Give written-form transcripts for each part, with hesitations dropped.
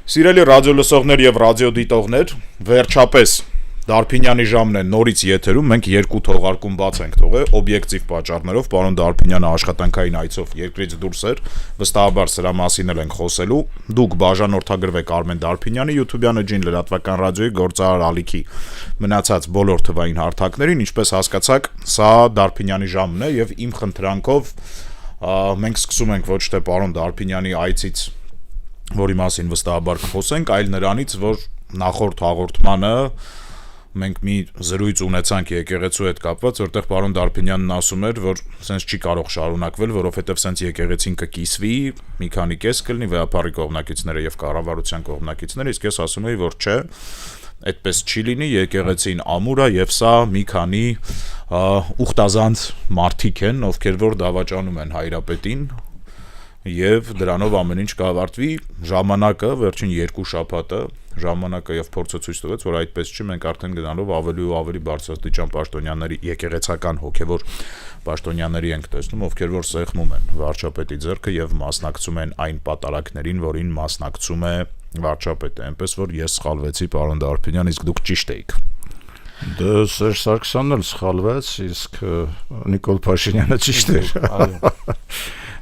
Սիրելի ռադիոլսողներ եւ ռադիոդիտողներ, վերջապես Դարփինյանի ժամն է նորից եթերում, մենք երկու թողարկում բաց ենք թողել, օբյեկտիվ պատճառներով, պարոն Դարփինյանը աշխատանքային այցով երկրից դուրս էր, վստահաբար սրա մասին էլ ենք խոսելու, դուք բաժանորդագրվեք Արմեն Դարփինյանի YouTube-յան էջին, լրատվական ռադիոյի գործարար ալիքի մնացած բոլոր թվային հարթակներին, ինչպես հասկացաք, սա Դարփինյանի ժամն է եւ իմ խնդրանքով մենք սկսում ենք ոչ թե պարոն Դարփինյանի այցից, որի մասին վստահաբար կխոսենք, այլ նրանից, որ նախորդ հաղորդմանը մենք մի զրույց ունեցանք եկեղեցու հետ կապված, որտեղ պարոն Դարփինյանն ասում էր, որ սենց չի կարող շարունակվել, որովհետև սենց եկեղեցին կկիսվի, մի քանի կես կլինի վեհապարի կողմնակիցները եւ կառավարության կողմնակիցները, իսկ ես ասում եի, որ չէ, այդպես չի լինի, եկեղեցին ամուր է եւ սա մի քանի ուխտազանց մարդիկ են, ովքեր որ դավաճանում են հայրապետին եւ դրանով ամեն ինչ կավարտվի, ժամանակը վերջին 2 շաբաթը ժամանակը եւ փորձը ցույց տվեց, որ այդպես չի, մենք արդեն գնալով ավելի ու ավելի բարձրաստիճան պաշտոնյաների եկեղեցական հոգեվոր պաշտոնյաների ենք տեսնում, ովքեր որ սեղմում են վարչապետի ձեռքը եւ մասնակցում են այն պատարակներին, որին մասնակցում է վարչապետը, այնպես որ ես սխալվեցի, պարոն Դարփինյան, իսկ դուք ճիշտ էիք։ Դե Սերժ Սարգսյանն էլ սխալվեց, իսկ Նիկոլ Փաշինյանը ճիշտ էր։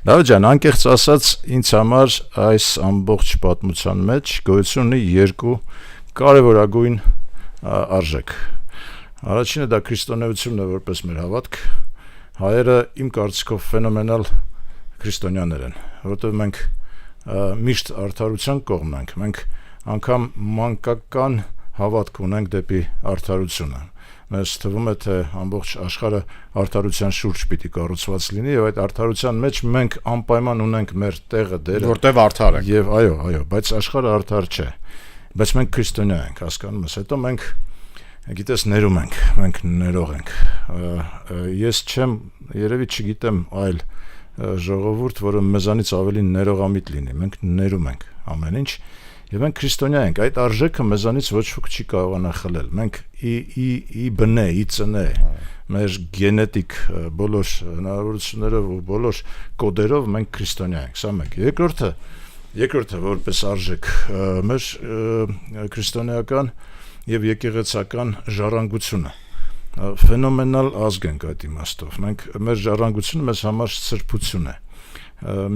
Լավ ջան, անկեղծ ասած, ինձ համար այս ամբողջ պատմության մեջ գոյություն ունի երկու կարևորագույն արժեք։ Առաջինը դա քրիստոնեությունն է որպես մեր հավատք։ Հայերը իմ կարծիքով ֆենոմենալ քրիստոնյաներ են, որովհետև մենք միշտ արդարության կողմն ենք, մենք անգամ մանկական հավատք ունենք դեպի արդարությունը։ Մեզ թվում է, թե ամբողջ աշխարհը արդարության շուրջ պիտի կառուցված լինի եւ այդ արդարության մեջ մենք անպայման ունենք մեր տեղը, դերը, որտեղ արդար ենք։ Եվ այո, բայց աշխարհը արդար չէ։ Բայց մենք քրիստոնյա ենք, հասկանում ես, հետո մենք գիտես ներում ենք, մենք ներող ենք։ Ես չեմ, երևի չգիտեմ այլ ժողովուրդ, որը մեզանից ավելի ներողամիտ լինի։ Մենք ներում ենք ամեն ինչ։ Եվ մենք քրիստոնյա ենք, այդ արժեքը մեզանից ոչ ոք չի կարողանա խլել։ Մենք ի բնե, ի ծնե, մեր գենետիկ բոլոր հնարավորություններով ու բոլոր կոդերով մենք քրիստոնյա ենք, սա մեկ։ Երկրորդը որպես արժեք, մեր քրիստոնեական եւ եկեղեցական ժառանգությունը։ Ֆենոմենալ ազգ ենք այդ իմաստով։ Մեր ժառանգությունը մեզ համար սրբություն է։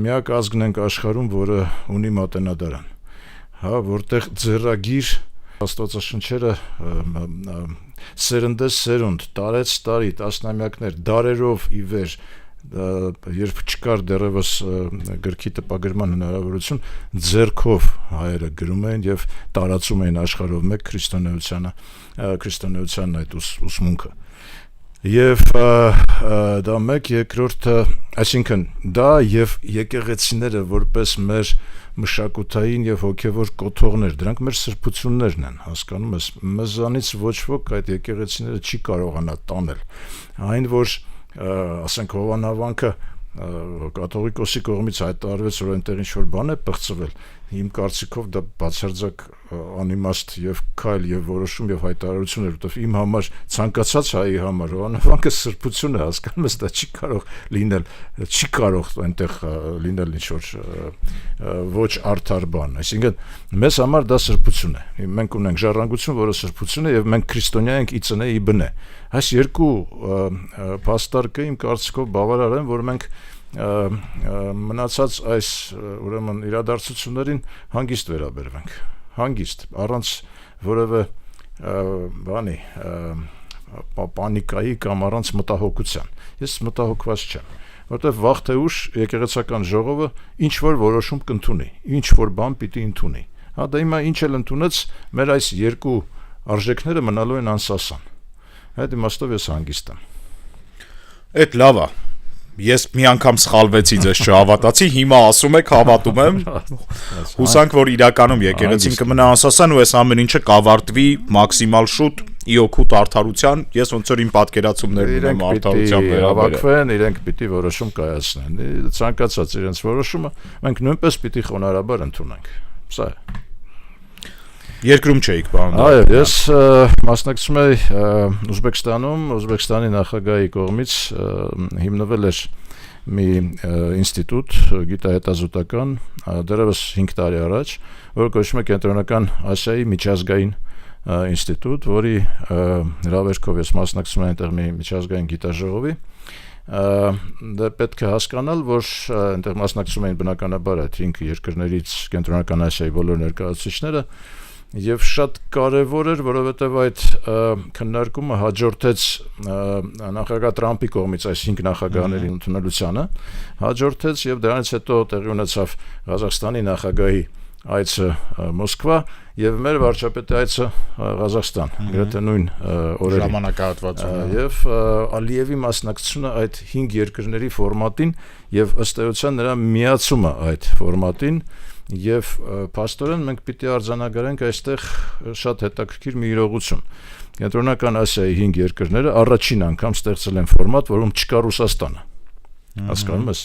Միակ ազգն ենք աշխարհում, որը ունի մատենադարան։ Որտեղ ձեռագիր Աստվածաշնչերը սերնդես սերունդ, տարեց տարի, տասնամյակներ, դարերով ի վեր, երբ չկար դեռևս գրքի տպագրման հնարավորություն, ձեռքով հայերը գրում էին եւ տարածում էին աշխարհով մեկ քրիստոնեության այդ ուսմունքը։ Եվ դա մեկ, երկրորդը, այսինքն դա եւ եկեղեցիները որպես մեր մշակութային եւ հոգեվոր կոթողներ, դրանք մեր սրբություններն են, հասկանում ես, մեզանից ոչ ոք այդ եկեղեցիները չի կարողանա տանել։ Այն որ ասենք Հովանավանքը կաթողիկոսի կողմից հայտարարվեց, որ այնտեղ ինչ-որ բան է պղծվել, իմ կարծիքով դա բացարձակ անիմաստ եւ քայլ եւ որոշում եւ հայտարարություն էր, որովհետեւ իմ համար ցանկացած հայի համար Հովանավանքը սրբություն է, հասկանում ես, դա չի կարող լինել, չի կարող այնտեղ լինել ինչ-որ ոչ արդար բան, այսինքն մեզ համար դա սրբություն է։ Մենք ունենք ժառանգություն, որը սրբություն է եւ մենք քրիստոնյա ենք ի ծնե ի բնե։ Այս երկու փաստարկը իմ կարծիքով բավարար են, որ մենք մնացած այս ուրեմն իրադարձություններին հանգիստ վերաբերվենք, հանգիստ, առանց որևէ բանի պանիկայի կամ առանց մտահոգության։ Ես մտահոգված չեմ, որովհետև վաղ թե ուշ եկեղեցական ժողովը ինչ որ որոշում կընդունի, ինչ որ բան պիտի ընդունի։ Դա հիմա ինչ էլ ընդունեց, մեր այս երկու արժեքները մնալու են անսասան։ Այդ իմաստով ես հանգիստ եմ։ Այդ լավ է։ Ես մի անգամ սխալվեցի, ձեզ չհավատացի, հիմա ասում եք, հավատում եմ։ Հուսանք, որ իրականում եկեղեցին կմնա անսասան ու այս ամեն ինչը կավարտվի մաքսիմալ շուտ ի օգուտ արդարության։ Ես ոնց որ իմ պատկերացումներն ունեմ արդարության վերաբերյալ։ Իրենք պիտի որոշում կայացնեն։ Ցանկացած իրենց որոշումը մենք նույնպես պիտի խոնարհաբար ընդունենք։ Սա է։ Երկրում չէիք, պարոն։ Այո, ես մասնակցում եմ Ուզբեկստանի նախագահի կողմից հիմնվել էր մի ինստիտուտ գիտահետազոտական դեռևս 5 տարի առաջ, որ կոչվում է Կենտրոնական Ասիայի միջազգային ինստիտուտ, որի հրավերքով ես մասնակցում եմ այնտեղ մի միջազգային գիտաժողովի, դա պետք է հասկանալ, որ այնտեղ մասնակցում էին բնականաբար այդ 5 երկրներից Կենտրոնական Ասիայի բոլոր ներկայացուցիչները, եւ շատ կարեւոր էր, որովհետեւ այդ քննարկումը հաջորդեց նախագահ Տրամփի կողմից այս 5 նախագահների ընդունելությանը, հաջորդեց եւ դրանից հետո տեղի ունեցավ Ղազախստանի նախագահի այցը Մոսկվա եւ մեր վարչապետի այցը Ղազախստան, գրեթե նույն օրերի ժամանակահատվածում եւ Ալիևի մասնակցությունը այդ 5 երկրների ֆորմատին եւ ըստ էության նրա միացումը այդ ֆորմատին եւ փաստորեն մենք պիտի արձանագրենք այստեղ շատ հետաքրքիր մի իրողություն։ Կենտրոնական Ասիայի 5 երկրները առաջին անգամ ստեղծել են ֆորմատ, որում չկա Ռուսաստանը։ Հասկանում ես։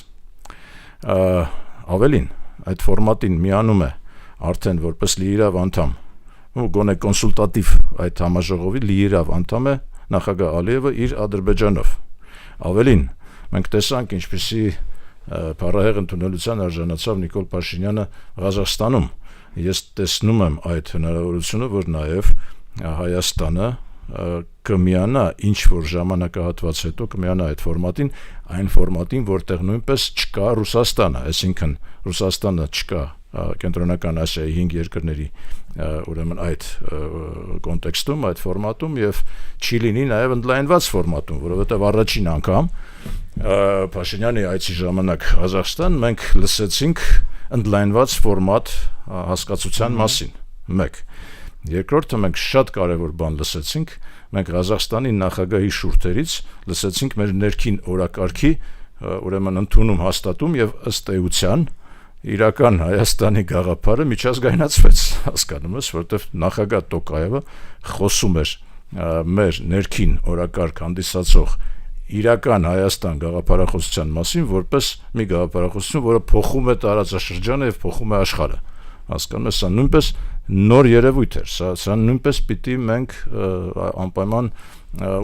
Ավելին, այդ ֆորմատին միանում է արդեն որպես լիիրավ անդամ, ու գոնե կոնսուլտատիվ այդ համաժողովի լիիրավ անդամ է նախագահ Ալիևը իր Ադրբեջանով։ Ավելին, մենք տեսանք ինչպեսի փառահեղ ընդունելության արժանացավ Նիկոլ Փաշինյանը Ղազախստանում։ Ես տեսնում եմ այդ հնարավորությունը, որ նաև Հայաստանը կմիանա ինչ որ ժամանակահատված հետո կմիանա այդ ֆորմատին, այն ֆորմատին, որտեղ նույնպես չկա Ռուսաստանը, այսինքն Ռուսաստանը չկա Կենտրոնական Ասիայի 5 երկրների ուրեմն այդ կոնտեքստում, այդ ֆորմատում եւ չի լինի նաեւ ընդլայնված ֆորմատում, որովհետեւ առաջին անգամ Փաշինյանի այցի ժամանակ Ղազախստան մենք լսեցինք ընդլայնված ֆորմատ հասկացության մասին։ 1. Երկրորդը մենք շատ կարևոր բան լսեցինք, մենք Ղազախստանի նախագահի շուրթերից լսեցինք մեր ներքին օրակարգի ուրեմն ընդունում հաստատում եւ ըստ էության իրական Հայաստանի գաղափարը միջազգայնացվեց, հասկանում ես, որովհետև նախագահ Տոկաևը խոսում էր մեր ներքին օրակարգ հանդիսացող իրական Հայաստան գաղափարախոսության մասին, որպես մի գաղափարախոսություն, որը փոխում է տարածաշրջանը եւ փոխում է աշխարհը։ Հասկանում ես, սա նույնպես նոր երևույթ էր, սա նույնպես պիտի մենք անպայման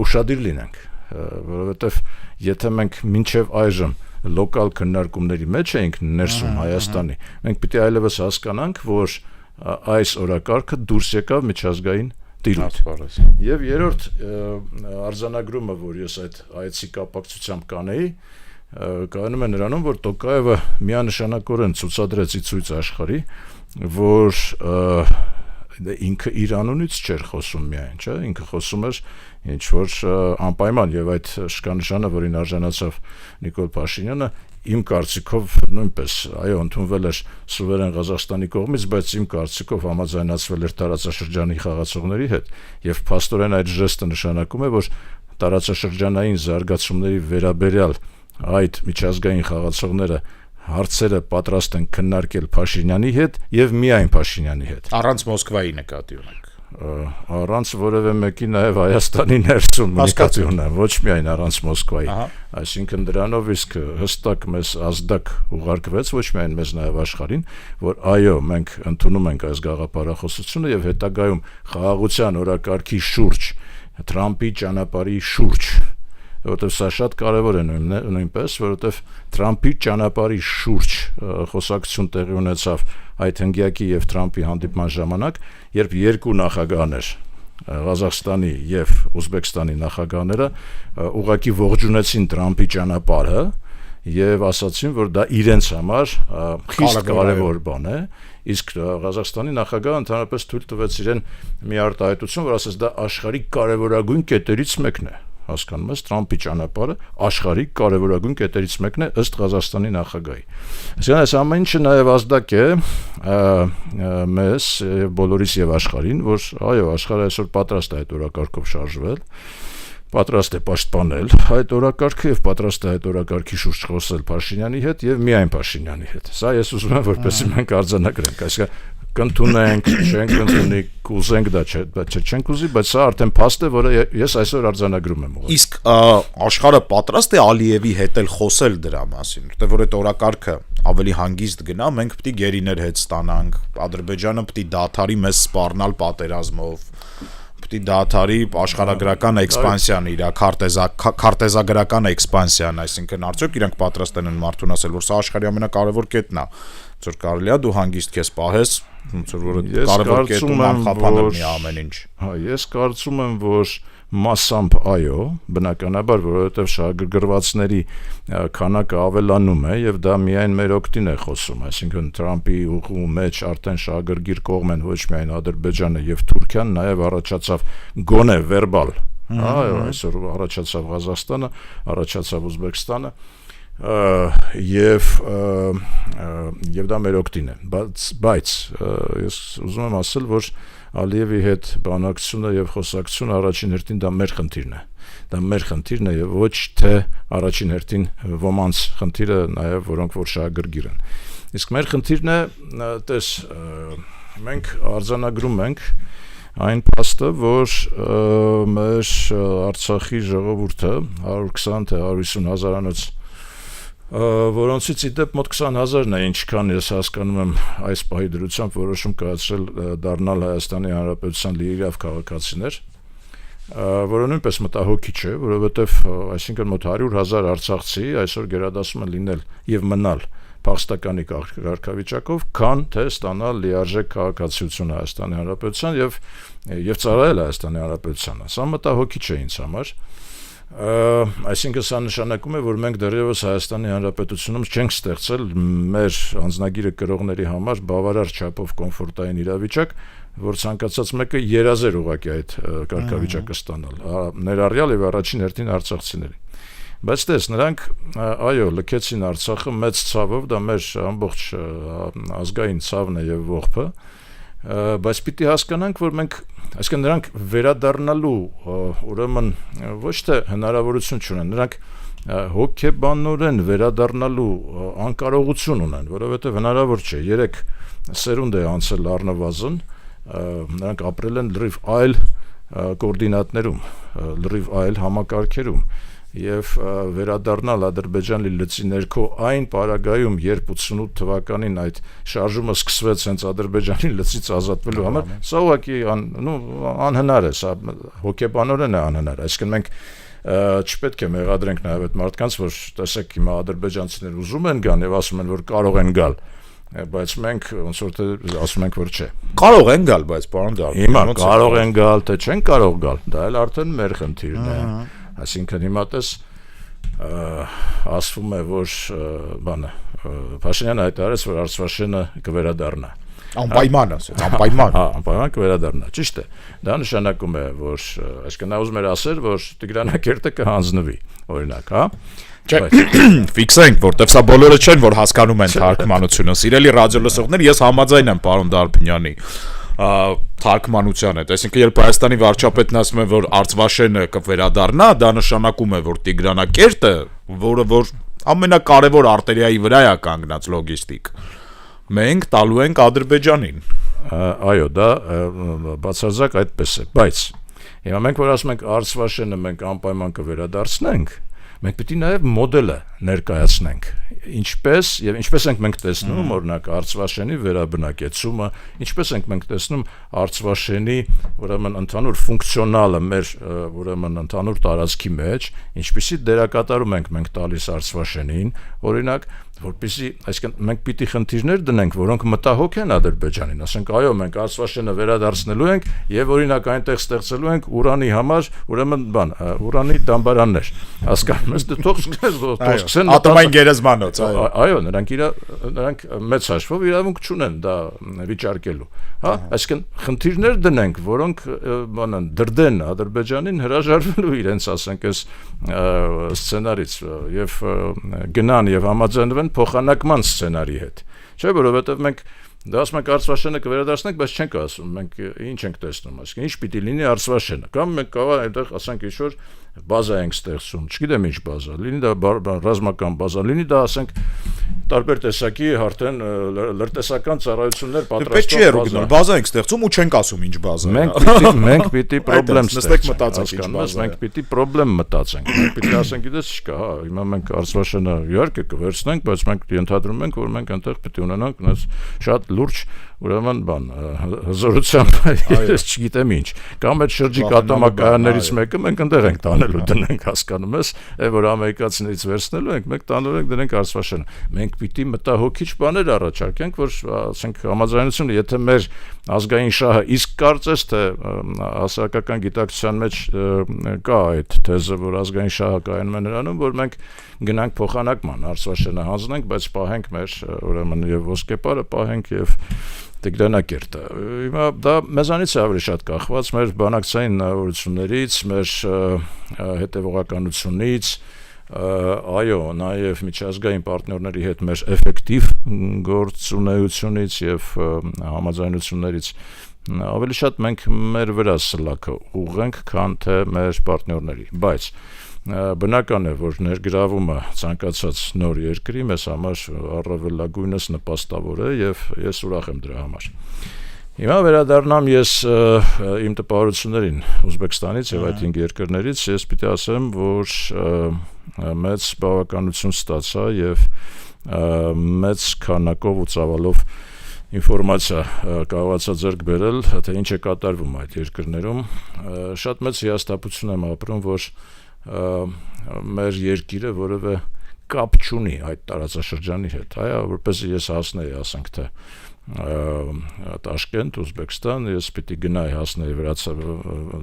ուշադիր լինենք, որովհետև եթե մենք մինչև այժմ լոկալ քննարկումների մեջ էինք ներսում Հայաստանի, մենք պիտի այլևս հասկանանք, որ այս օրակարգը դուրս եկավ միջազգային տիրույթ։ Եվ երրորդ արձանագրումը, որ ես այդ այցի կապակցությամբ կանեի, կայանում է նրանում, որ Տոկաևը միանշանակորեն ցուցադրեց ցույց աշխարհի, որ ինքը իր անունից չէր խոսում միայն, չէ, ինքը խոսում էր ինչ որ անպայման եւ այդ շքանշանը, որին արժանացավ Նիկոլ Փաշինյանը, իմ կարծիքով նույնպես, այո, ընդունվել էր սուվերեն Ղազախստանի կողմից, բայց իմ կարծիքով համաձայնացվել էր տարածաշրջանի խաղացողների հետ եւ փաստորեն այդ ժեստը նշանակում է, որ տարածաշրջանային զարգացումների վերաբերյալ այդ միջազգային խաղացողները հարցերը պատրաստ են քննարկել Փաշինյանի հետ եւ միայն Փաշինյանի հետ։ Առանց Մոսկվայի նկատի ունենք։ Առանց որևէ մեկի նաեւ Հայաստանի ներսում նկատի ունեմ, ոչ միայն առանց Մոսկվայի։ Այսինքն դրանով իսկ հստակ մեզ ազդակ ուղարկվեց ոչ միայն մեզ նաեւ աշխարհին, որ այո, մենք ընդունում ենք այս գաղափարախոսությունը եւ հետագայում խաղաղության օրակարգի շուրջ, Թրամփի ճանապարհի շուրջ, որովհետև սա շատ կարևոր է նույնպես, որովհետև Թրամփի ճանապարհի շուրջ խոսակցություն տեղի ունեցավ այդ հնգյակի եւ Թրամփի հանդիպման ժամանակ, երբ երկու նախագահներ Ղազախստանի եւ Ուզբեկստանի նախագահները ուղղակի ողջունեցին Թրամփի ճանապարհը եւ ասացին, որ դա իրենց համար խիստ կարևոր բան է, իսկ Ղազախստանի նախագահը ընդհանրապես թույլ տվեց իրեն մի արտահայտություն, որ ասես դա աշխարհի կարևորագույն կետերից մեկն է, հասկանում ես, Թրամփի ճանապարհը աշխարհի կարևորագույն կետերից մեկն է ըստ Ղազախստանի նախագահի։ Այսինքն այս ամեն ինչը նաեւ ազդակ է մեզ եւ բոլորիս եւ աշխարհին, որ այո, աշխարհը այսօր պատրաստ է այդ օրակարգով շարժվել, պատրաստ է պաշտպանել այդ օրակարգը եւ պատրաստ է այդ օրակարգի շուրջ խոսել Փաշինյանի հետ եւ միայն Փաշինյանի հետ։ Սա ես ուզում եմ որպեսզի մենք արձանագրենք, այսինքն կընդունենք, չենք ընդունի, կուզենք դա չէ, բայց չենք ուզի, բայց սա արդեն փաստ է, որը ես այսօր արձանագրում եմ։ Իսկ աշխարհը պատրաստ է Ալիևի հետ էլ խոսել դրա մասին, որտեղ որ այդ օրակարգը ավելի հանգիստ գնա, մենք պետք է գերիներ հետ ստանանք, Ադրբեջանը պետք է դադարի մեզ սպառնալ պատերազմով, պիտի դադարի աշխարհագրական էքսպանսիան իր քարտեզագրական էքսպանսիան, այսինքն արդյոք իրանք պատրաստ են մարդուն ասել, որ սա աշխարհի ամենակարևոր կետն է, որ կարելի է դու հանգիստ քեզ պահես, ոնց որ կարևոր կետում անխափանել մի ամեն ինչ։ Հա, ես կարծում եմ, որ մասամբ այո, բնականաբար, որովհետև շահագրգռվածների քանակը ավելանում է եւ դա միայն մեր օգտին է խոսում, այսինքն Թրամփի ուղու մեջ արդեն շահագրգիռ կողմ են ոչ միայն Ադրբեջանը եւ Թուրքիան, նաեւ առաջացավ գոնե վերբալ, այո, այսօր առաջացավ Ղազախստանը, առաջացավ Ուզբեկստանը եւ դա մեր օգտին է, բայց ես ուզում եմ ասել, որ Ալիևի հետ բանակցությունը եւ խոսակցությունը առաջին հերթին դա մեր խնդիրն է։ Դա մեր խնդիրն է եւ ոչ թե առաջին հերթին ոմանց խնդիրը նաեւ որոնք որ շահագրգիռ են։ Իսկ մեր խնդիրն է, տես մենք արձանագրում ենք այն փաստը, որ մեր Արցախի ժողովուրդը 120 թե 150 հազարանոց որոնցից իդեպ մոտ 20,000-ն է, ինչքան ես հասկանում եմ այս պահի դրությամբ որոշում կայացրել դառնալ Հայաստանի Հանրապետության լիիրավ քաղաքացիներ, որը նույնպես մտահոգիչ է, որովհետև այսինքն մոտ 100,000 արցախցի այսօր գերադասում են լինել եւ մնալ փախստականի կարգավիճակով, քան թե ստանալ լիարժեք քաղաքացիություն Հայաստանի Հանրապետության եւ ծառայել Հայաստանի Հանրապետությանը։ Սա մտահոգիչ է ինձ համար։ Այսինքն սա նշանակում է, որ մենք դեռևս Հայաստանի Հանրապետությունում չենք ստեղծել մեր անձնագիրը կրողների համար բավարար չափով կոմֆորտային իրավիճակ, որ ցանկացած մեկը երազեր ուղղակի այդ կարգավիճակը ստանալ, ներառյալ եւ առաջին հերթին արցախցիների։ Բայց տես, նրանք այո, լքեցին Արցախը մեծ ցավով, դա մեր ամբողջ ազգային ցավն է եւ ողբը, բայց պիտի հասկանանք, որ մենք այսինքն նրանք վերադառնալու ուրեմն ոչ թե հնարավորություն չունեն, նրանք հոգեբանորեն վերադառնալու անկարողություն ունեն, որովհետև հնարավոր չէ, 3 սերունդ է անցել առնվազն, նրանք ապրել են լրիվ այլ կոորդինատներում, լրիվ այլ համակարգերում եւ վերադառնալ Ադրբեջանի լծի ներքո այն պարագայում, երբ 88 թվականին այդ շարժումը սկսվեց հենց Ադրբեջանի լծից ազատվելու համար, սա ուղղակի անհնար է, սա հոգեբանորեն է անհնար, այսինքն մենք չպետք է մեղադրենք նաեւ այդ մարդկանց, որ տեսեք հիմա ադրբեջանցիներ ուզում են գան եւ ասում են, որ կարող են գալ, բայց մենք ոնց որ թե ասում ենք, որ չէ։ Կարող են գալ, բայց պարոն Դարբին, հիմա կարող են գալ, թե չեն կարող գալ, դա էլ արդեն մեր խնդիրն է։ Այսինքն հիմա տես ասվում է, որ բանը Փաշինյանը հայտարարեց, որ Արցախը կվերադառնա։ Անպայման ասեց, անպայման։ Հա, անպայման կվերադառնա։ Ճիշտ է։ Դա նշանակում է, որ այսինքն նա ուզում էր ասել, որ Տիգրանակերտը կհանձնվի, օրինակ, հա։ Չէ, ֆիքսենք, որտեվ սա բոլորը չեն, որ հասկանում են թարգմանությունը։ Սիրելի ռադիոլսողներ, ես համաձայն եմ պարոն Դարբինյանի թարգմանության հետ, այսինքն երբ Հայաստանի վարչապետն ասում է, որ Արցվաշենը կվերադառնա, դա նշանակում է, որ Տիգրանակերտը, որը որ ամենակարևոր արտերիայի վրա է կանգնած լոգիստիկ, մենք տալու ենք Ադրբեջանին։ Այո, դա բացարձակ այդպես է, բայց հիմա մենք որ ասում ենք Արցվաշենը մենք անպայման կվերադարձնենք, մենք պետք է նաև մոդելը ներկայացնենք, ինչպես եւ ինչպես ենք մենք տեսնում օրինակ Արցվաշենի վերաբնակեցումը, ինչպես ենք մենք տեսնում Արցվաշենի ուրեմն ընդհանուր ֆունկցիոնալը մեր ուրեմն ընդհանուր տարածքի մեջ, ինչպիսի դերակատարում ենք մենք տալիս Արցվաշենին, օրինակ որպեսզի, այսինքն մենք պիտի խնդիրներ դնենք, որոնք մտահոգ են Ադրբեջանին, ասենք այո, մենք Արցվաշենը վերադարձնելու ենք եւ օրինակ այնտեղ ստեղծելու ենք ուրանի համար, ուրեմն բան, ուրանի դամբարաններ, հասկանում ես, դե թող սկսեն ատոմային գերեզմանոց, այո, նրանք մեծ հաշվով իրավունք չունեն դա վիճարկելու, հա, այսինքն խնդիրներ դնենք, որոնք բանան դրդեն Ադրբեջանին հրաժարվելու իրենց, ասենք, այս սցենարից եւ գնան եւ համաձայնվեն փոխանակման սցենարի հետ։ Չէ, որովհետև մենք դա ասում ենք Արցվաշենը կվերադարձնենք, բայց չենք ասում, մենք ինչ ենք տեսնում, այսինքն ինչ պիտի լինի Արցվաշենը, կամ մենք կարող այնտեղ ասենք ինչ-որ բազա ենք ստեղծում, չգիտեմ ինչ բազա, լինի դա ռազմական բազա, լինի դա ասենք տարբեր տեսակի արդեն լրտեսական ծառայություններ պատրաստող բազա ենք ստեղծում ու չենք ասում ինչ բազա։ Մենք պիտի պրոբլեմ ստեղծենք, մենք պիտի պրոբլեմ մտածենք, մենք պիտի ասենք, գիտես չկա, հա, հիմա մենք Արցվաշենը իհարկե կվերցնենք, բայց մենք ենթադրում ենք, որ մենք այնտեղ պիտի ունենանք այնպես շատ լուրջ ուրեմն բան հզորությամբ ես չգիտեմ ինչ կամ այդ շրջիկ ատոմակայաններից մեկը մենք այնտեղ ենք տանելու դնենք հասկանում ես որ ամերիկացիներից վերցնելու ենք մեկ տանելու ենք դնենք Արցախաշեն մենք պիտի մտահոգիչ բաներ առաջարկենք որ ասենք համաձայնությունը եթե մեր ազգային շահը իսկ կարծես թե հասարակական գիտակցության մեջ կա այդ թեզը որ ազգային շահը կայանում է նրանում որ մենք գնանք փոխանակման Արցախաշենը հանձնենք բայց պահենք մեր ուրեմն եւ ոսկեպարը պահենք եւ Տիգրանակերտը հիմա դա մեզանից է ավելի շատ կախված մեր բանակցային հնարավորություններից մեր հետևողականությունից այո նաեւ միջազգային պարտներների հետ մեր էֆեկտիվ գործունեությունից եւ համաձայնություններից ավելի շատ մենք մեր վրա սլաքը ուղենք քան թե մեր պարտներների բայց բնական է որ ներգրավումը ցանկացած նոր երկրի մեզ համար առավելագույնս նպաստավոր է եւ ես ուրախ եմ դրա համար հիմա վերադառնամ ես իմ տպավորություններին Ուզբեկստանից եւ այդ 5 երկրներից ես պիտի ասեմ որ մեծ բավականություն ստացա եւ մեծ քանակով ու ծավալով ինֆորմացիա կարողացա ձեռք բերել թե ինչ է կատարվում այդ երկրներում շատ մեծ հիասթափություն եմ ապրում որ մեր երկիրը որևէ կապ չունի այդ տարածաշրջանի հետ այո որպեսզի ես հասնեի ասենք թե Տաշկենտ Ուզբեկստան ես պիտի գնայի հասնեի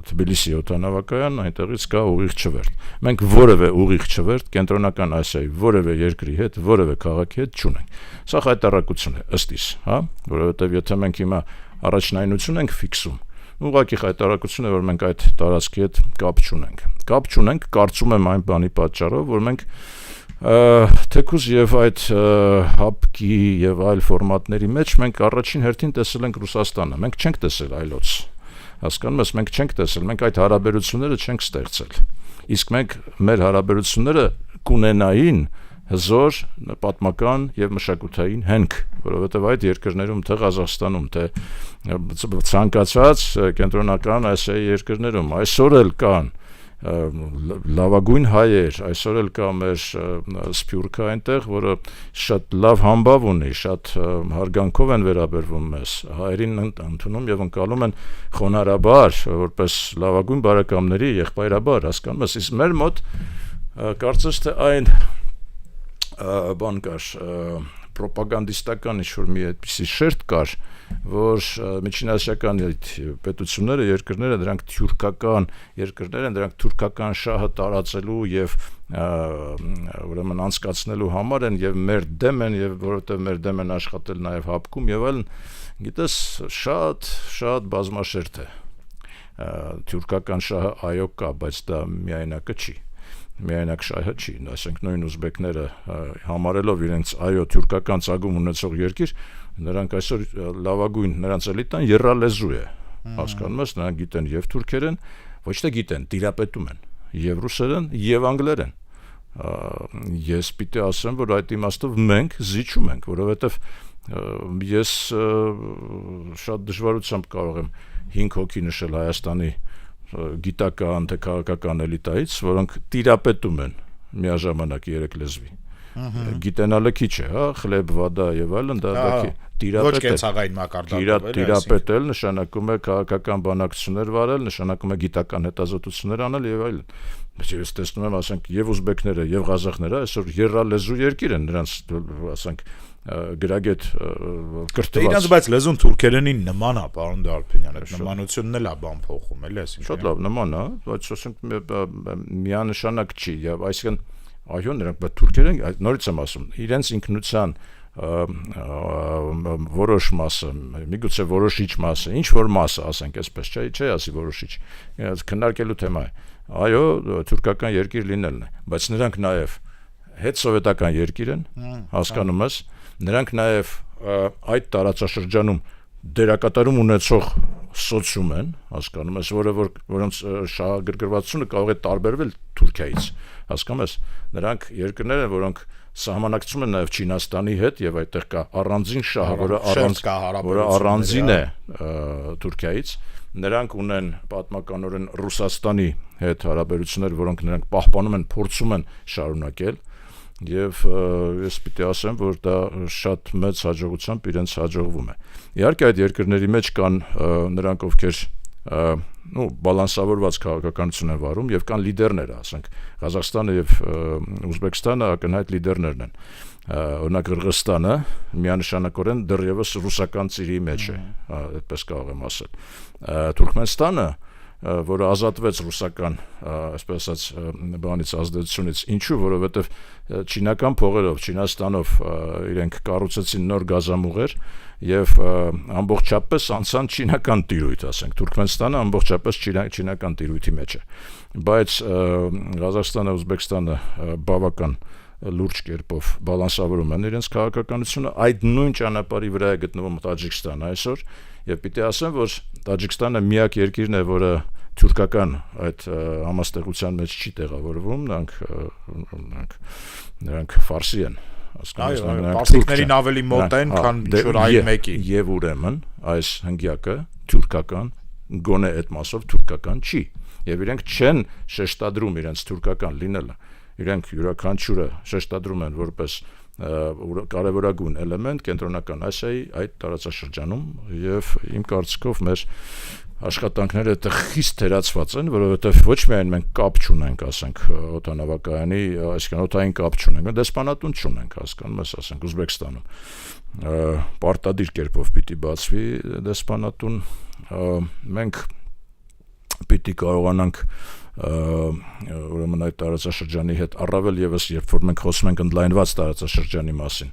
Թբիլիսի օդանավակայան այնտեղից կա ուղիղ չվերթ մենք որևէ ուղիղ չվերթ կենտրոնական Ասիայի որևէ երկրի հետ որևէ քաղաքի հետ չունենք սա խայտարակություն է ըստ իս հա որովհետև եթե մենք հիմա առաջնայնություն ենք ֆիքսում ուղղակի խայտարակություն է որ մենք այդ տարածքի հետ կապ չունենք կարծում եմ այն բանի պատճառով որ մենք թեկուզ եւ այդ հապկի եւ այլ ֆորմատների մեջ մենք առաջին հերթին տեսել ենք Ռուսաստանը մենք չենք տեսել այլոց հասկանում ես մենք չենք տեսել մենք այդ հարաբերությունները չենք ստեղծել իսկ մենք մեր հարաբերությունները կունենային հզոր պատմական եւ մշակութային հենք որովհետեւ այդ երկրներում թե Ղազախստանում թե ցանկացած կենտրոնական Ասիայի երկրներում այսօր էլ կան լավագույն հայեր այսօր էլ կա մեր սփյուռքը այնտեղ որը շատ լավ համբավ ունի շատ հարգանքով են վերաբերվում մեզ հայերին ընդունում եւ ընկալում են խոնարհաբար որպես լավագույն բարեկամների եղբայրաբար հասկանում ես իսկ մեր մոտ կարծես թե այն բան կար պրոպագանդիստական ինչ-որ մի այդպիսի շերտ կար որ միջինասիական պետությունները երկրները դրանք թյուրքական երկրներ են դրանք թուրքական շահը տարածելու եւ ուրեմն անցկացնելու համար են եւ մեր դեմ են եւ որովհետեւ մեր դեմ են աշխատել նաեւ հապկում եւ այլն գիտես շատ բազմաշերտ է թյուրքական շահը այո կա բայց դա միայնակը չի միայնակ շահը չի, ասենք նույն ուզբեկները համարելով իրենց այո թուրքական ծագում ունեցող երկիր, նրանք այսօր լավագույն նրանց էլիտան եռալեզու է, հասկանում ես, նրանք գիտեն եւ թուրքերեն, ոչ թե գիտեն, տիրապետում են, եւ ռուսերեն, եւ անգլերեն։ Ես պիտի ասեմ, որ այդ իմաստով մենք զիջում ենք, որովհետեւ ես շատ դժվարությամբ կարող եմ 5 հոգի նշել Հայաստանի գիտական թե քաղաքական էլիտայից, որոնք տիրապետում են միաժամանակ 3 լեզվի։ Գիտենալը քիչ է, հա, խլեբ, վադա եւ այլն, դա ոչ կենցաղային մակարդակով տիրապետել նշանակում է քաղաքական բանակցություններ վարել, նշանակում է գիտական հետազոտություններ անել եւ այլն։ Ես տեսնում եմ, ասենք, եւ ուզբեկները եւ ղազախները այսօր եռալեզու երկիր են, նրանց, ասենք, գրագետ կրթված։ Իրանց բայց լեզուն թուրքերենին նման է, պարոն Դարբինյան, այդ նմանությունն էլ է բան փոխում, էլի, այսինքն։ Շատ լավ նման է, բայց ասենք միանշանակ չի, եւ այսինքն այո, նրանք բայց թուրքերեն նորից եմ ասում, իրենց ինքնության որոշ մասը, միգուցե որոշիչ մասը, ինչ որ մասը, ասենք այսպես, չէ, ասի որոշիչ, քննարկելու թեմա է։ Այո, թուրքական երկիր լինելն է, բայց նրանք նաև հետսովետական երկիր են, հասկանում ես, նրանք նաև այդ տարածաշրջանում դերակատարում ունեցող սոցիում են, հասկանում ես, որոնց շահագրգռվածությունը կարող է տարբերվել Թուրքիայից, հասկանում ես, նրանք երկրներ են, որոնք սահմանակցում են նաև Չինաստանի հետ եւ այդտեղ կա առանձին շահ, որը առանձին է Թուրքիայից, նրանք ունեն պատմականորեն Ռուսաստանի հետ հարաբերություններ, որոնք նրանք պահպանում են, փորձում են շարունակել, եւ ես պիտի ասեմ, որ դա շատ մեծ հաջողությամբ իրենց հաջողվում է։ Իհարկե այդ երկրների մեջ կան նրանք, ովքեր բալանսավորված քաղաքականություն են վարում եւ կան լիդերներ, ասենք Ղազախստանը եւ Ուզբեկստանը ակնհայտ լիդերներն են։ Օրինակ Կырգызստանը միանշանակորեն դեռևս ռուսական ծիրի մեջ է, այդպես կարող եմ ասել։ Թուրքմենստանը, որը ազատվեց ռուսական, այսպես ասած, բանից ազդեցությունից, ինչու, որովհետև չինական փողերով, Չինաստանով իրենք կառուցեցին նոր գազամուղեր եւ ամբողջապես անցան չինական տիրույթ, ասենք, Թուրքմենստանը ամբողջապես չինական տիրույթի մեջ է։ Բայց Ղազախստանը, Ուզբեկստանը բավական լուրջ կերպով բալանսավորում են իրենց քաղաքականությունը, այդ նույն ճանապարհի վրա է գտնվում Տաջիկստանը այսօր, եւ պիտի ասեմ, որ Տաջիկստանը միակ երկիրն է, որը թուրքական այդ համաստեղության մեջ չի տեղավորվում, նրանք ֆարսի են, հասկանում եք, ֆարսիկներին ավելի մոտ են, քան ինչ-որ այլ մեկի։ Եվ ուրեմն այս հնգյակը թուրքական, գոնե այդ մասով թուրքական չի, եւ իրենք չեն շեշտադրում իրենց թուրքական լինելը։ Իրենք յուրաքանչյուրը շեշտադրում են որպես կարևորագույն էլեմենտ կենտրոնական Ասիայի այդ տարածաշրջանում եւ իմ կարծիքով մեր աշխատանքները այդտեղ խիստ թերացված են, որովհետեւ ոչ միայն մենք կապ չունենք, ասենք, օդանավակայանի, այսինքն օդային կապ չունենք, դեսպանատուն չունենք, հասկանում ես, ասենք, Ուզբեկստանում պարտադիր կերպով պիտի բացվի դեսպանատուն, մենք պիտի կարողանանք ուրեմն այդ տարածաշրջանի հետ առավել եւս երբ որ մենք խոսում ենք ընդլայնված տարածաշրջանի մասին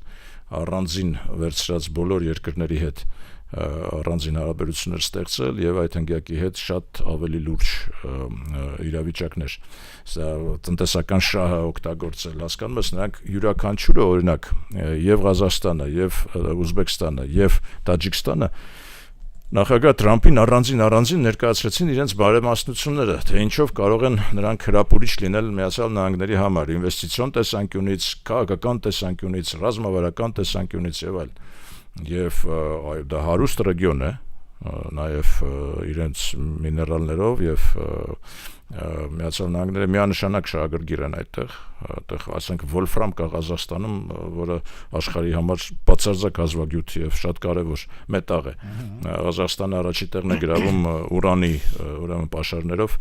առանձին վերցրած բոլոր երկրների հետ առանձին հարաբերություններ ստեղծել եւ այդ հնգյակի հետ շատ ավելի լուրջ իրավիճակներ տնտեսական շահը օգտագործել, հասկանում ես, նրանք յուրաքանչյուրը օրինակ եւ Ղազախստանը եւ Ուզբեկստանը եւ Տաջիկստանը Նախագահ Թրամփին առանձին ներկայացրեցին իրենց բարեմասնությունները, թե ինչով կարող են նրանք հրապուրիչ լինել Միացյալ Նահանգների համար, ինվեստիցիոն տեսանկյունից, քաղաքական տեսանկյունից, ռազմավարական տեսանկյունից եւ այլ։ Եվ դա հարուստ ռեգիոն է, նաեւ իրենց միներալներով եւ Միացյալ Նահանգները միանշանակ շահագրգիռ են այդտեղ, ասենք Վոլֆրամ կա Ղազախստանում, որը աշխարհի համար բացարձակ հազվագյուտ եւ շատ կարեւոր մետաղ է։ Ղազախստանը առաջի տեղն է գրավում ուրանի, ուրեմն պաշարներով,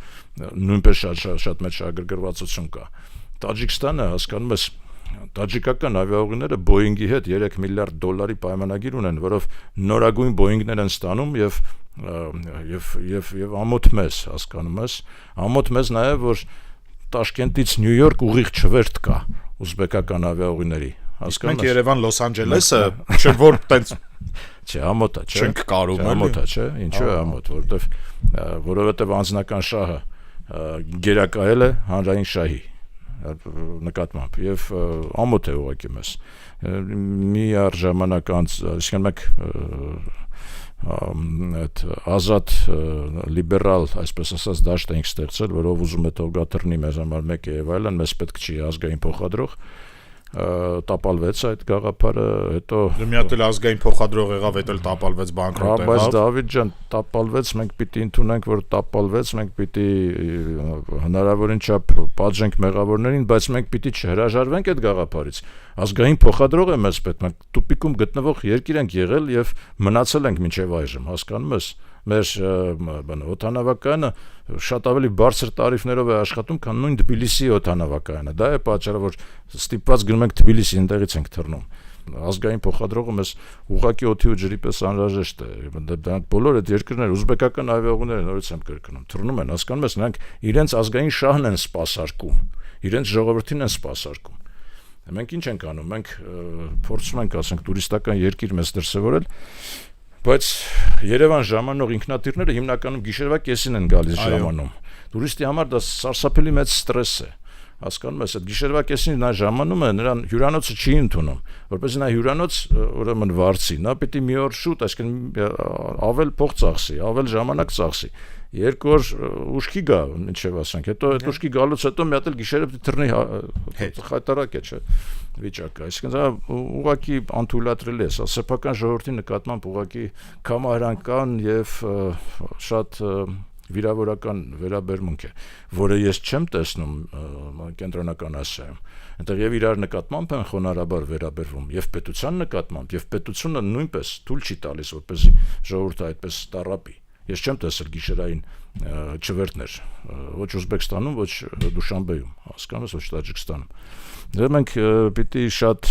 նույնպես շատ մեծ շահագրգռվածություն կա։ Տաջիկստանը, հասկանում ես, տաջիկական ավիաուղիները Boeing-ի հետ $3 միլիարդ պայմանագիր ունեն, որով նորագույն Boeing-ներ են ստանում եւ ամոթ մեզ, հասկանում ես, ամոթ մեզ նաեւ որ Տաշկենտից Նյու Յորք ուղիղ չվերթ կա ուզբեկական ավիաուղիների, հասկանում ես։ Մենք Երևան Լոս Անջելեսը, չէ՞ որ տենց չէ, ամոթ է, չէ։ Չենք կարում, ամոթ է, չէ, ինչու է ամոթ, որովհետեւ անձնական շահը գերակայել է հանրային շահի նկատմամբ եւ ամոթ է ուղղակի մեզ մի առժամանակ այսինքն մենք այդ ազատ լիբերալ այսպես ասած դաշտ ենք ստեղծել, որով ուզում է թող գա թռնի մեզ համար մեկ է եւ այլն, մեզ պետք չի ազգային փոխադրող տապալվեց այդ գաղափարը, հետո մի հատ էլ ազգային փոխադրող եղավ, այդ էլ տապալվեց, բանկրոտ եղավ։ Բայց Դավիթ ջան, տապալվեց, մենք պիտի ընդունենք, որ տապալվեց, մենք պիտի հնարավորին չափ պատժենք մեղավորներին, բայց մենք պիտի չհրաժարվենք այդ գաղափարից։ Ազգային փոխադրող է մեզ պետք, մենք տուպիկում գտնվող երկիր ենք եղել եւ մնացել ենք մինչեւ այժմ, հասկանում ես։ Մեր օդանավակայանը շատ ավելի բարձր տարիֆներով է աշխատում, քան նույն Թբիլիսիի օդանավակայանը։ Դա է պատճառը, որ ստիպված գնում ենք Թբիլիսի, այնտեղից ենք թռնում։ Ազգային փոխադրողը մեզ ուղղակի օդի ու ջրի պես անհրաժեշտ է։ Դրանք բոլոր այդ երկրները, ուզբեկական ավիաուղիները նորից եմ կրկնում, թռնում են, հասկանում ես, նրանք իրենց ազգային շահն են սպասարկում, իրենց ժողովրդին են սպասարկում։ Մենք ինչ ենք անում, մենք փորձում ենք, ասենք, տուրիստական երկիր մեզ դրսևորել, բայց Երևան ժամանող ինքնաթիռները հիմնականում գիշերվա կեսին են գալիս ժամանում։ Տուրիստի համար դա սարսափելի մեծ ստրես է։ Հասկանում ես, այդ գիշերվա կեսին նա ժամանում է, նրան հյուրանոցը չի ընդունում, որպեսզի նա հյուրանոց ուրեմն վարձի, նա պիտի մի օր շուտ, այսինքն ավել փող ծախսի, ավել ժամանակ ծախսի։ Երկու օր ուշքի գա, ինչեւ ասենք, հետո այդ ուշքի գալուց հետո մի հատ էլ գիշերը պիտի թռնի խայտարակ է, չէ՞, վիճակը, այսինքն դա ուղղակի անթույլատրելի է, սա սեփական ժողովրդի նկատմամբ ուղղակի կամահարանական եւ շատ վիրավորական վերաբերմունք է, որը ես չեմ տեսնում, Կենտրոնական Ասիայում։ Այնտեղ եւ իրար նկատմամբ են խոնարհաբար վերաբերվում եւ պետության նկատմամբ եւ պետությունը նույնպես թույլ չի տալիս որպեսզի ժողովուրդը այդպես տառապի։ Ես չեմ տեսել գիշերային չվերթներ ոչ Ուզբեկստանում, ոչ Դուշանբեում, հասկանաս, ոչ Տաջիկստանում։ Դե մենք պիտի շատ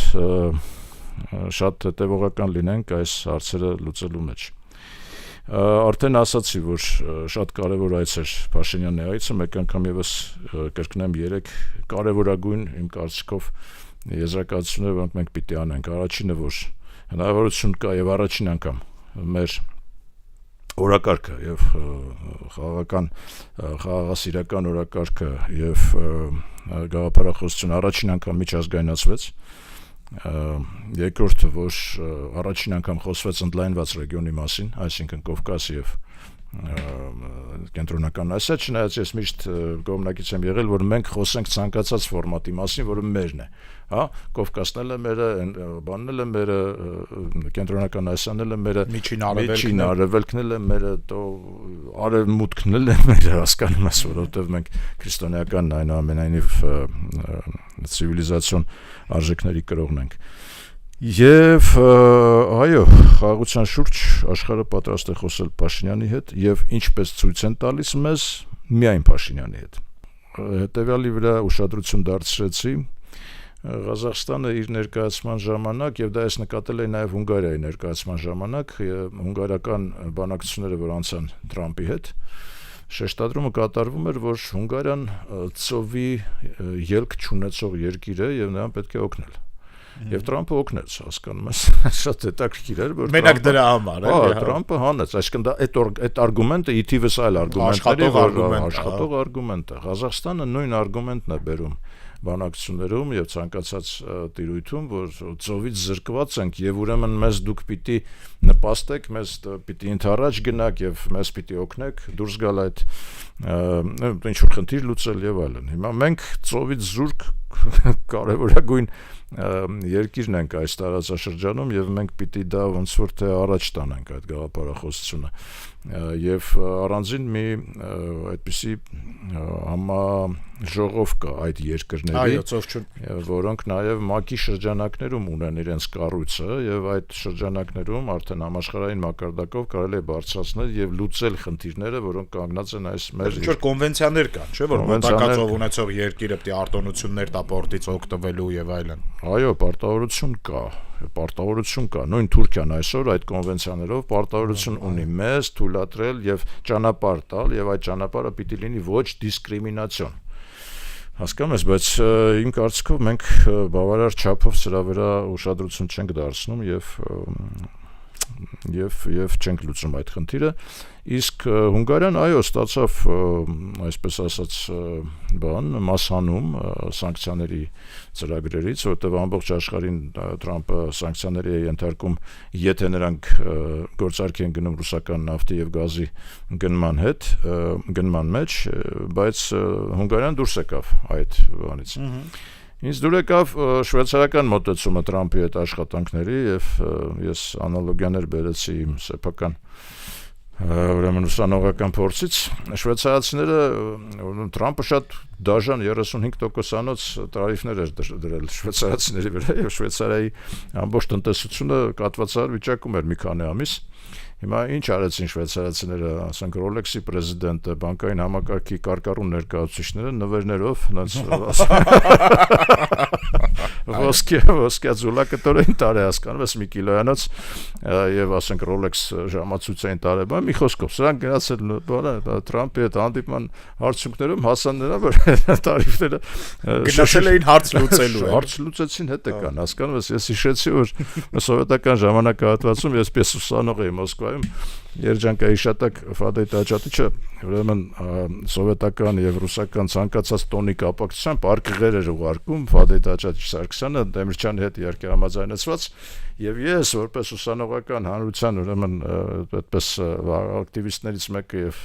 հետևողական լինենք այս հարցերը լուծելու մեջ։ Արդեն ասացի, որ շատ կարևոր այց էր Փաշինյանի այցը, մեկ անգամ եւս կրկնեմ 3 կարևորագույն իմ կարծիքով եզրակացություններ, որոնք մենք պիտի անենք։ Առաջինը, որ հնարավորություն կա եւ առաջին անգամ մեր օրակարգը եւ խաղաղասիրական օրակարգը եւ գաղափարախոսություն առաջին անգամ միջազգայնացվեց։ Երկրորդը, որ առաջին անգամ խոսվեց ընդլայնված ռեգիոնի մասին, այսինքն Կովկաս եւ Կենտրոնական Ասիա, չնայած ես միշտ կողմնակից եմ եղել, որ մենք խոսենք ցանկացած ֆորմատի մասին, որը մերն է, հա, Կովկասն էլ է մերը, բանն էլ է մերը, Կենտրոնական Ասիան էլ է մերը, Միջին Արևելքն էլ է մերը, Արևմուտքն էլ է մերը, հասկանում ես, որովհետև մենք քրիստոնեական այնուամենայնիվ ցիվիլիզացիոն արժեքների կրողն ենք։ Եվ այո, խաղաղության շուրջ աշխարհը պատրաստ է խոսել Փաշինյանի հետ եւ ինչպես ցույց են տալիս մեզ միայն Փաշինյանի հետ։ Հետևյալի վրա ուշադրություն դարձրեցի Ղազախստանը իր ներկայացման ժամանակ եւ դա ես նկատել եմ նաեւ Հունգարիայի ներկայացման ժամանակ հունգարական բանակցությունները, որ անցան Թրամփի հետ, շեշտադրումը կատարվում էր, որ Հունգարիան ծովի ելք չունեցող երկիր է եւ նրան պետք է օգնել։ Եվ Թրամփը օգնեց, հասկանում ես, շատ հետաքրքիր էր, որ մենակ դրա համար, Թրամփը հանեց, այսինքն դա այդ արգումենտը ի թիվս այլ արգումենտների աշխատող արգումենտ է։ Ղազախստանը նույն արգումենտն է բերում բանակցություններում եւ ցանկացած տիրույթում, որ ծովից զրկված ենք եւ ուրեմն մեզ դուք պիտի նպաստեք, մեզ պիտի ընդառաջ գնաք եւ մեզ պիտի օգնեք դուրս գալ այդ ինչ որ խնդիր լուծել եւ այլն։ Հիմա մենք ծովից զուրկ կարևորագույն երկիրն ենք այս տարածաշրջանում եւ մենք պիտի դա ոնց որ թե առաջ տանենք այդ գաղափարախոսությունը եւ առանձին մի այդպիսի համաժողով կա այդ երկրների, որոնք նաեւ ՄԱԿ-ի շրջանակներում ունեն իրենց կառույցը եւ այդ շրջանակներում արդեն համաշխարհային մակարդակով կարելի է բարձրացնել եւ լուծել խնդիրները, որոնք կանգնած են այս մեր ինչ որ կոնվենցիաներ կան, չէ՞ որ մոտակացով ունեցող երկիրը պիտի արտոնություններ տա պորտից օգտվելու եւ այլն։ Այո, պարտավորություն կա։ Նույն Թուրքիան այսօր այդ կոնվենցիաներով պարտավորություն ունի մեզ թույլատրել եւ ճանապարհ տալ եւ այդ ճանապարհը պիտի լինի ոչ դիսկրիմինացիոն։ Հասկանում ես, բայց իմ կարծիքով մենք բավարար չափով սրա վրա ուշադրություն չենք դարձնում եւ չենք լուծում այդ խնդիրը, իսկ Հունգարիան այո ստացավ այսպես ասած մասանում սանկցիաների ծրագրերից, որտեղ ամբողջ աշխարհին Թրամփը սանկցիաների է ենթարկում, եթե նրանք գործարքի են գնում ռուսական նավթի եւ գազի գնման մեջ, բայց Հունգարիան դուրս եկավ այդ բանից։ Ինձ դուր եկավ շվեյցարական մոտեցումը Թրամփի հետ աշխատանքների եւ ես անալոգիաներ բերեցի իմ սեփական ուրեմն ուսանողական փորձից։ Շվեյցարացիները Թրամփը շատ դաժան 35%-անոց տարիֆներ էր դրել շվեյցարացիների վրա եւ Շվեյցարիայի ամբողջ տնտեսությունը կատվածար վիճակում էր մի քանի ամիս։ Հիմա ինչ արեցին շվեյցարացիները, ասենք Rolex-ի պրեզիդենտը, բանկային համակարգի կարկառուն ներկայացուցիչները նվերներով ոսկյա ձուլակտորային տարի հասկանում ես մի կիլոյանոց եւ ասենք Rolex ժամացույցային տարեբա մի խոսքով սրանք գնացել Թրամփի հետ հանդիպման հարցումներում հասան նրան որ տարիֆները գնացել էին հարց լուծեցին հետը կան հասկանում ես ես հիշեցի որ սովետական ժամանակահատվածում ես պես ուսանող էի Մոսկվայում երջանկայի շատակ Ֆադեյ Տաճատիչը ուրեմն սովետական եւ ռուսական ցանկացած տոնի կապակցությամբ արկղեր էր ուղարկում Ֆադեյ Տաճատիչ Սարգսյանը Դեմիրճյանի հետ իհարկե համաձայնեցված եւ ես որպես ուսանողական հանրության ուրեմն այդպես ակտիվիստներից մեկը եւ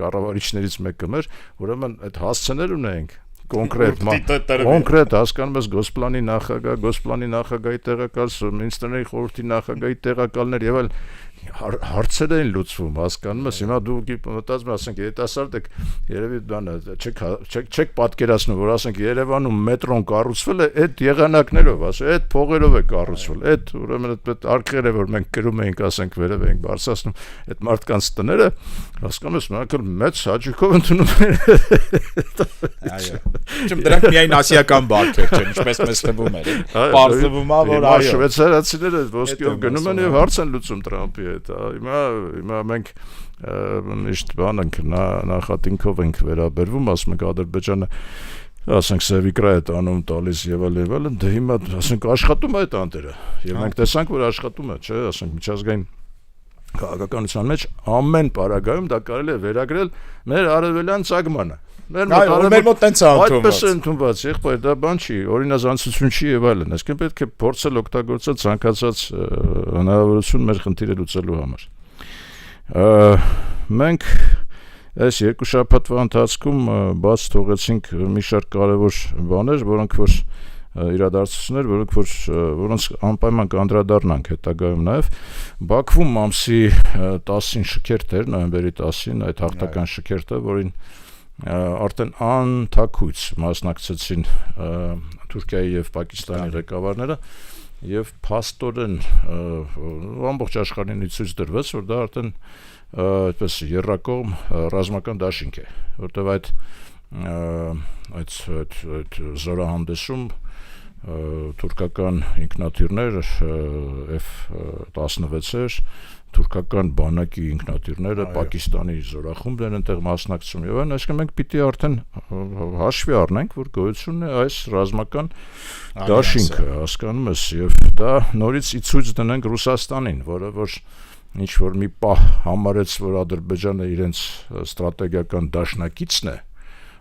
կառավարիչներից մեկը մեր ուրեմն այդ հասցեներ ունենք կոնկրետ հասկանում ես Գոսպլանի նախագահի տեղակալ, Մինիստրների խորհրդի նախագահի տեղակալներ եւ այլ հարցեր էին լուծվում, հասկանում ես, հիմա դու մտածում ես, ասենք երիտասարդ եք, երևի բանը չեք պատկերացնում, որ ասենք Երևանում մետրոն կառուցվել է այդ եղանակներով, ասենք այդ փողերով է կառուցվել, այդ ուրեմն այդ արկղերը, որ մենք գրում էինք, ասենք վերև էինք բարձրացնում, այդ մարդկանց տները, հասկանում ես, նրանք մեծ հաճույքով ընդունում են։ Այո։ Չեմ դրանք միայն ասիական բարքեր չեն, ինչպես մեզ թվում էր։ Պարզվում է, որ այո։ Շվեյցարացիները ոսկեով գնում են եւ հարց են լուծում Տրամփի հետ, հիմա մենք միշտ բան ենք նախատինքով ենք վերաբերվում, ասում ենք Ադրբեջանը, ասենք Սևիկրա է տանում տալիս եւ այլն, դե հիմա ասենք աշխատում է այդ անտերը, եւ մենք տեսանք, որ աշխատում է, չէ, ասենք միջազգային քաղաքականության մեջ ամեն պարագայում դա կարելի է վերագրել մեր արևելյան ցագմանը։ Մեր մոտ տենց է այդպես է ընդունված, եղբայր, դա բան չի, օրինազանցություն չի եւ այլն, այսինքն պետք է փորձել օգտագործել ցանկացած հնարավորություն մեր խնդիրը լուծելու համար։ Մենք այս երկու շաբաթվա ընթացքում բաց թողեցինք մի շարք կարևոր բաներ, որոնք որ իրադարձություններ, որոնց անպայման կանդրադառնանք հետագայում նաև Բաքվում ամսի 10-ին շքերթ էր, նոյեմբերի 10-ին այդ հաղթական շքերթը, որին արդեն անթաքույց մասնակցեցին Թուրքիայի եւ Պակիստանի ղեկավարները եւ փաստորեն ամբողջ աշխարհին ցույց դրվեց, որ դա արդեն այդպես երրակողմ ռազմական դաշինք է, որտեղ այդ զորահանդեսում թուրքական ինքնաթիռներ F-16-եր, թուրքական բանակի ինքնաթիռները, Պակիստանի զորախումբն այնտեղ մասնակցում եւ այն, այսինքն մենք պիտի արդեն հաշվի առնենք, որ գոյություն է այս ռազմական դաշինքը, հասկանում ես, եւ դա նորից ցույց դնենք Ռուսաստանին, որը որ ինչ որ մի պահ համարեց, որ Ադրբեջանը իրենց ստրատեգիական դաշնակիցն է,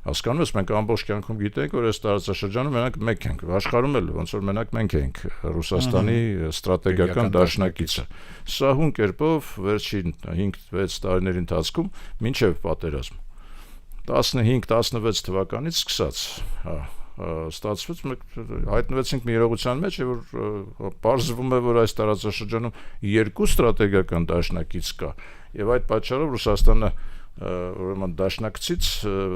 հասկանում ես, մենք ամբողջ կյանքում գիտենք, որ այս տարածաշրջանում մենակ մենք ենք, աշխարհում էլ ոնց որ մենակ մենք ենք Ռուսաստանի ստրատեգիական դաշնակիցը։ Սա հուն կերպով վերջին 5-6 տարիների ընթացքում մինչև պատերազմ 15-16 թվականից սկսած, ստացվեց մենք հայտնվեցինք մի իրողության մեջ, որ պարզվում է, որ այս տարածաշրջանում երկու ստրատեգիական դաշնակից կա, եւ այդ պատճառով Ռուսաստանը ուրեմն դաշնակցից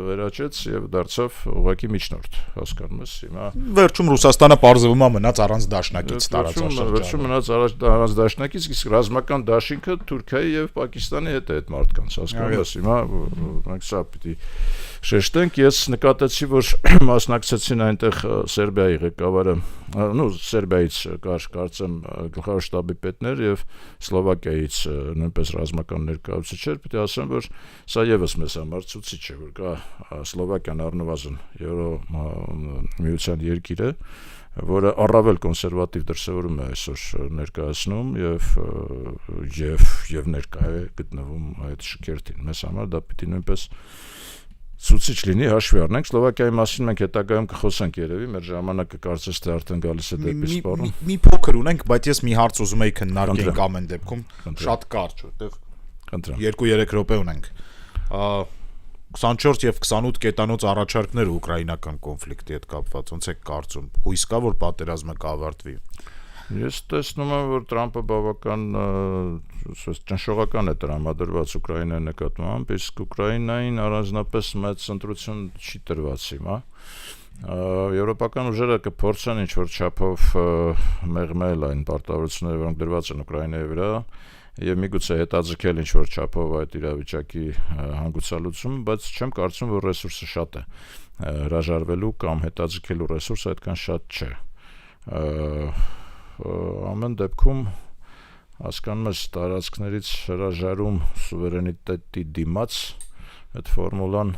վերաճեց եւ դարձավ ուղղակի միջնորդ, հասկանում ես, հիմա վերջում Ռուսաստանը պարզվում է մնաց առանց դաշնակից տարածաշրջանում, վերջում մնաց առանց դաշնակից, իսկ ռազմական դաշինքը Թուրքիայի եւ Պակիստանի հետ է այդ մարդկանց, հասկանում ես, հիմա մենք սա պիտի շեշտենք, ես նկատեցի, որ մասնակցեցին այնտեղ Սերբիայի ղեկավարը, Սերբիայից կարծեմ գլխավոր շտաբի պետներ եւ Սլովակիայից նույնպես ռազմական ներկայացուցիչներ, պիտի ասեմ, որ սա եւս մեզ համար ցուցիչ է, որ կա Սլովակիան առնվազն Եվրոմիության երկիր է, որը առավել կոնսերվատիվ դրսևորում է այսօր ներկայացնում եւ ներկայ է գտնվում այդ շքերթին։ Մեզ համար դա պիտի նույնպես ցուցիչ լինի, հաշվի առնենք։ Սլովակիայի մասին մենք հետագայում կխոսենք երևի, մեր ժամանակը կարծես թե արդեն գալիս է դեպի սպառում։ Մի փոքր ունենք, բայց ես մի հարց ուզում եի քննարկենք ամեն դեպքում, շատ կարճ, որտեղ 2-3 րոպե ունենք։ 24 եւ 28 կետանոց առաջարկներ ուկրաինական կոնֆլիկտի հետ կապված, ոնց է կարծում, հույս կա, որ պատերազմը կավարտվի։ Ես տեսնում եմ, որ Տրամփը բավական ճնշողական է տրամադրված Ուկրաինայի նկատմամբ, իսկ Ուկրաինային առանձնապես մեծ ընտրություն չի տրված հիմա։ Եվրոպական ուժերը կփորձեն ինչ-որ չափով մեղմել այն պարտավորությունները, որոնք դրված են Ուկրաինայի վրա, եւ միգուցե հետաձգել ինչ-որ չափով այդ իրավիճակի հանգուցալուծում, բայց չեմ կարծում, որ ռեսուրսը շատ է հրաժարվելու կամ հետաձգելու ռեսուրսը այդքան շատ չէ։ Ամեն դեպքում հասկանում ես տարածքներից հրաժարում սուվերենիտետի դիմաց այդ ֆորմուլան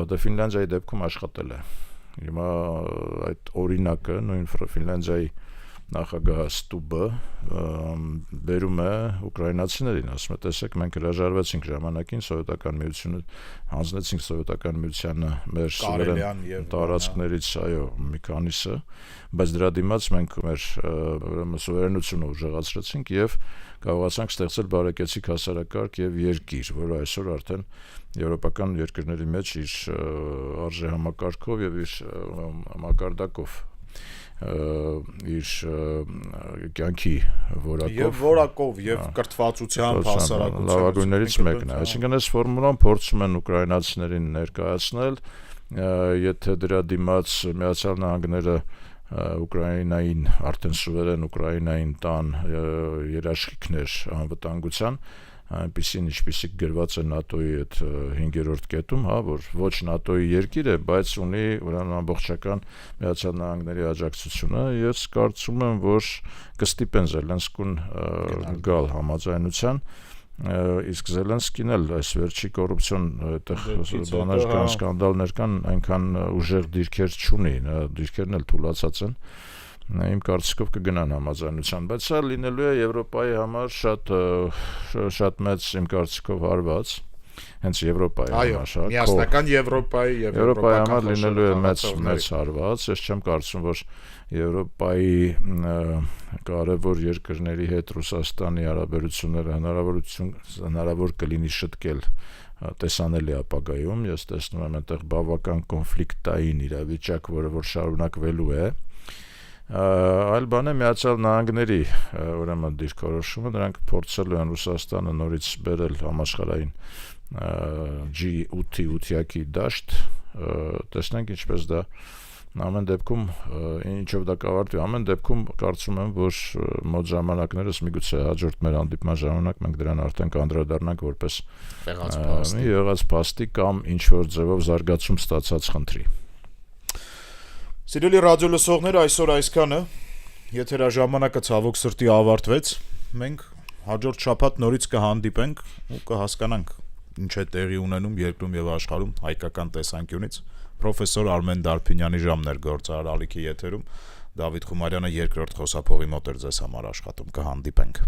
դա Ֆինլանդիայի դեպքում աշխատել է։ Հիմա այդ օրինակը նույն Ֆինլանդիայի նախագահ Ստուբը բերում է ուկրաինացիներին, ասում է, տեսեք, մենք հրաժարվեցինք ժամանակին Սովետական միությունը, հանձնեցինք Սովետական միությանը մեր տարածքներից, այո, մի քանիսը, բայց դրա դիմաց մենք մեր սուվերենությունը ուժեղացրեցինք եւ կարողացանք ստեղծել բարեկեցիկ հասարակարգ եւ երկիր, որը այսօր արդեն եվրոպական երկրների մեջ իր արժեհամակարգով եւ իր մակարդակով իր կյանքի որակով եւ որակով եւ կրթվածությամբ հասարակության լավագույններից մեկն է, այսինքն այս ֆորմուլան փորձում են ուկրաինացիներին ներկայացնել, եթե դրա դիմաց Միացյալ Նահանգները Ուկրաինային արդեն սուվերեն Ուկրաինային տան երաշխիքներ անվտանգության, այնպիսին ինչպիսիք գրված է ՆԱՏՕ-ի այդ 5-րդ կետում, հա, որ ոչ ՆԱՏՕ-ի երկիր է, բայց ունի ուրեմն ամբողջական Միացյալ Նահանգների աջակցությունը, ես կարծում եմ, որ կստիպեն Զելենսկուն գալ համաձայնության, իսկ Զելենսկին էլ այս վերջի կոռուպցիոն այդտեղ բաներ կան, սկանդալներ կան, այնքան ուժեղ դիրքեր չունի, դիրքերն էլ թուլացած են, իմ կարծիքով կգնան համաձայնության, բայց սա լինելու է Եվրոպայի համար շատ մեծ իմ կարծիքով հարված, հենց Եվրոպայի համար, միասնական Եվրոպայի եւ Եվրոպայի համար լինելու է մեծ հարված, ես չեմ կարծում, որ Եվրոպայի կարևոր երկրների հետ Ռուսաստանի հարաբերությունները հնարավոր կլինի շտկել տեսանելի ապագայում, ես տեսնում եմ այնտեղ բավական կոնֆլիկտային իրավիճակ, որ շարունակվելու է, այլ բան է Միացյալ Նահանգների ուրեմն դիրքորոշումը, նրանք փորձելու են Ռուսաստանը նորից բերել համաշխարհային G8-ի դաշտ, տեսնենք ինչպես դա ամեն դեպքում ինչով դա կավարտվի, ամեն դեպքում կարծում եմ, որ մոտ ժամանակներս միգուցե հաջորդ մեր հանդիպման ժամանակ մենք դրան արդեն կանդրադառնանք որպես եղած փաստի կամ ինչ-որ ձևով զարգացում ստացած խնդրի։ Սիրելի ռադիո լսողներ, այսօր այսքանը, եթերաժամանակը ցավոք սրտի ավարտվեց, մենք հաջորդ շաբաթ նորից կհանդիպենք ու կհասկանանք ինչ է տեղի ունենում երկրում եւ աշխարհում հայկական տեսանկյունից։ Պրոֆեսոր Արմեն Դարփինյանի ժամն էր գործարար ալիքի եթերում, Դավիթ Խումարյանը երկրորդ խոսափողի մոտ էր ձեզ համար աշխատում, կհանդիպենք։